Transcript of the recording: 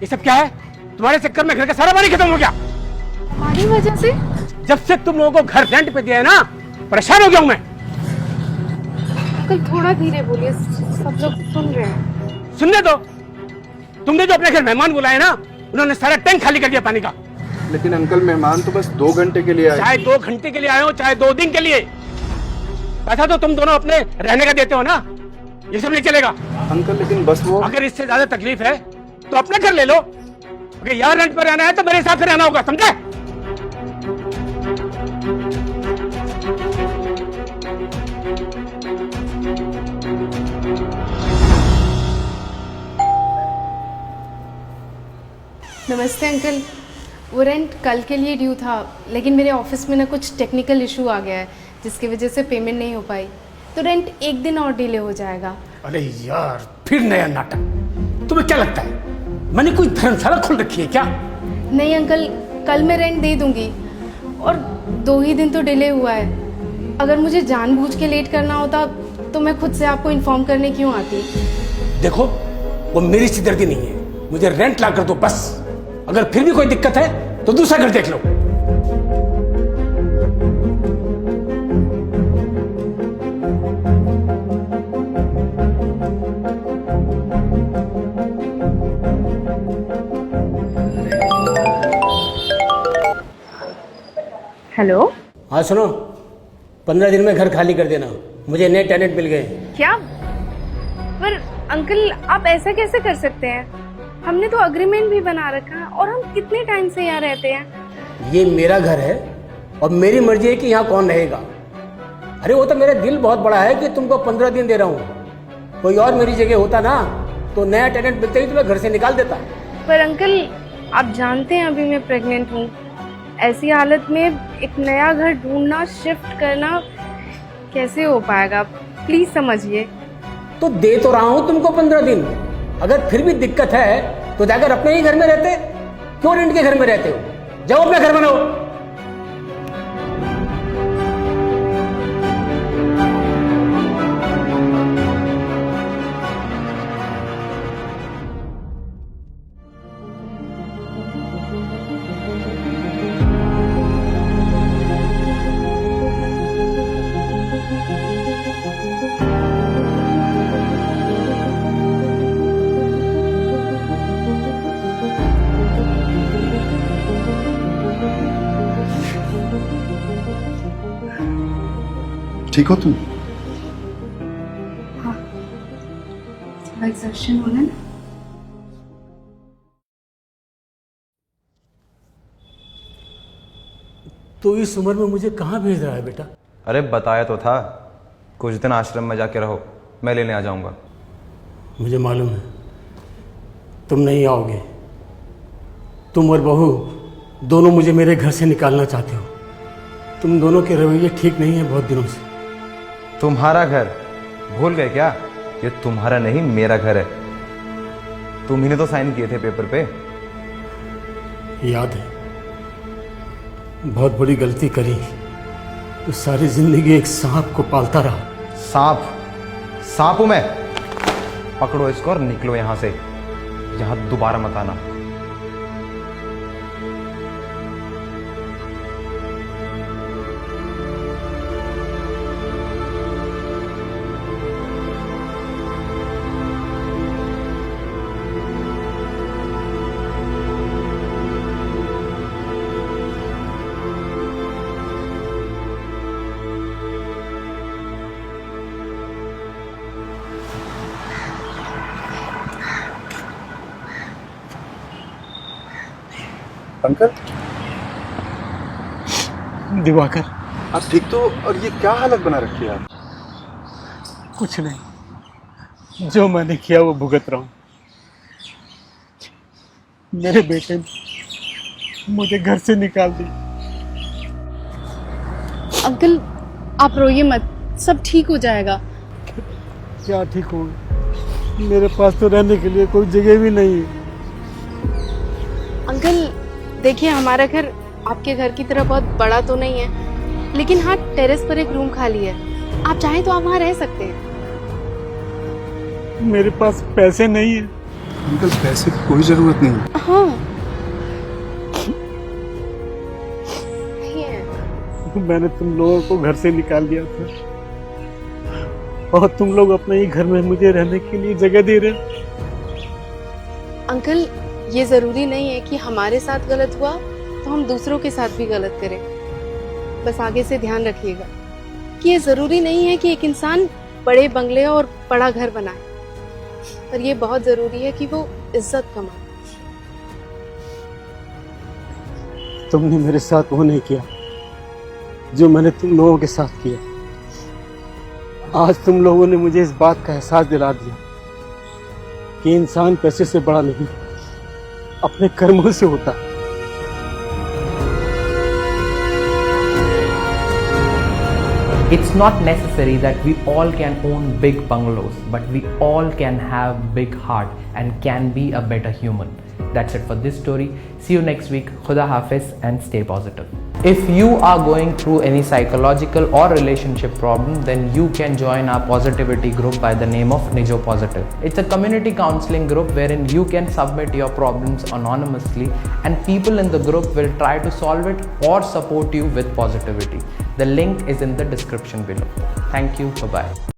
ये सब क्या है? तुम्हारे चक्कर में घर का सारा पानी खत्म हो गया। हमारी वजह से? जब से तुम लोगों को घर रेंट पे दिया है ना, परेशान हो गया हूं मैं। अंकल थोड़ा धीरे बोलिए, सब लोग सुन रहे हैं। सुनने दो। तुमने जो अपने घर मेहमान बुलाए ना, उन्होंने सारा टैंक खाली कर दिया पानी का। लेकिन अंकल मेहमान तो बस 2 घंटे के लिए आए। चाहे 2 घंटे के लिए आए हो, चाहे 2 दिन के लिए, पैसा तो तुम दोनों अपने रहने का देते हो ना। ये सब नहीं चलेगा अंकल। लेकिन बस वो, अगर इससे ज्यादा तकलीफ है तो अपना घर ले लो। अगर यहाँ रेंट पर रहना है तो मेरे हिसाब से रहना होगा, समझे? नमस्ते अंकल, वो रेंट कल के लिए ड्यू था, लेकिन मेरे ऑफिस में ना कुछ टेक्निकल इशू आ गया है जिसकी वजह से पेमेंट नहीं हो पाई, तो रेंट 1 दिन और डिले हो जाएगा। अरे यार, फिर नया नाटक। तुम्हें क्या लगता है मैंने कोई धर्मशाला खोल रखी है क्या? नहीं अंकल, कल मैं रेंट दे दूंगी, और 2 ही दिन तो डिले हुआ है। अगर मुझे जानबूझ के लेट करना होता तो मैं खुद से आपको इन्फॉर्म करने क्यों आती। देखो, वो मेरी सिरदर्दी नहीं है, मुझे रेंट ला कर दो बस। अगर फिर भी कोई दिक्कत है तो दूसरा घर देख लो। हेलो। हाँ सुनो, 15 दिन में घर खाली कर देना, मुझे नए टेनेंट मिल गए। क्या? पर अंकल आप ऐसा कैसे कर सकते हैं? हमने तो अग्रीमेंट भी बना रखा है और हम कितने टाइम से यहाँ रहते हैं। ये मेरा घर है और मेरी मर्जी है कि यहाँ कौन रहेगा। अरे वो तो मेरा दिल बहुत बड़ा है कि तुमको 15 दिन दे रहा हूँ। कोई और मेरी जगह होता ना तो नया टेनेंट मिलते ही तुम्हें घर से निकाल देता। पर अंकल आप जानते हैं अभी मैं प्रेग्नेंट हूँ, ऐसी हालत में एक नया घर ढूंढना, शिफ्ट करना कैसे हो पाएगा? प्लीज समझिए। तो दे तो रहा हूँ तुमको 15 दिन। अगर फिर भी दिक्कत है तो जाकर अपने ही घर में रहते। क्यों रेंट के घर में रहते हो? जाओ अपना घर बनाओ। ठीक हो तुम? हाँ, एग्जॉशन होना ना। तो इस उम्र में मुझे कहाँ भेज रहा है बेटा? अरे बताया तो था, कुछ दिन आश्रम में जाके रहो, मैं लेने आ जाऊंगा। मुझे मालूम है तुम नहीं आओगे। तुम और बहू दोनों मुझे मेरे घर से निकालना चाहते हो। तुम दोनों के रवैये ठीक नहीं है बहुत दिनों से। तुम्हारा घर भूल गए क्या? ये तुम्हारा नहीं, मेरा घर है। तुम ही ने तो साइन किए थे पेपर पे। याद है, बहुत बड़ी गलती करी तो सारी जिंदगी एक सांप को पालता रहा। सांप? सांप हूं मैं? पकड़ो इसको और निकलो यहां से, यहां दोबारा मत आना। अंकल दिवाकर, आप ठीक तो? और ये क्या हालत बना रखी है? कुछ नहीं, जो मैंने किया वो भुगत रहा हूँ। मेरे बेटे ने मुझे घर से निकाल दी। अंकल आप रोइए मत, सब ठीक हो जाएगा। क्या ठीक होगा? मेरे पास तो रहने के लिए कोई जगह भी नहीं है। अंकल देखिए, हमारा घर आपके घर की तरह बहुत बड़ा तो नहीं है, लेकिन हाँ टेरेस पर एक रूम खाली है। आप चाहें तो आप वहाँ रह सकते हैं। मेरे पास पैसे नहीं है, अंकल पैसे की कोई ज़रूरत नहीं। हाँ ये मैंने तुम लोगों को घर से निकाल दिया था और तुम लोग अपने ही घर में मुझे रहने के लिए जगह दे रहे हो। अंकल, ये ज़रूरी नहीं है कि हमारे साथ गलत हुआ तो हम दूसरों के साथ भी गलत करें। बस आगे से ध्यान रखिएगा कि ये ज़रूरी नहीं है कि एक इंसान बड़े बंगले और बड़ा घर बनाए, पर ये बहुत ज़रूरी है कि वो इज्जत कमाए। तुमने मेरे साथ वो नहीं किया जो मैंने तुम लोगों के साथ किया। आज तुम लोगों ने मुझे इस बात का एहसास दिला दिया कि इंसान पैसे से बड़ा नहीं, अपने कर्मों से होता है। It's not necessary that we all can own big bungalows, but we all can have big heart and can be a better human. That's it for this story. See you next week. Khuda Hafiz and stay positive. If you are going through any psychological or relationship problem, then you can join our positivity group by the name of Nijo Positive. It's a community counseling group wherein you can submit your problems anonymously and people in the group will try to solve it or support you with positivity. The link is in the description below. Thank you. Bye-bye.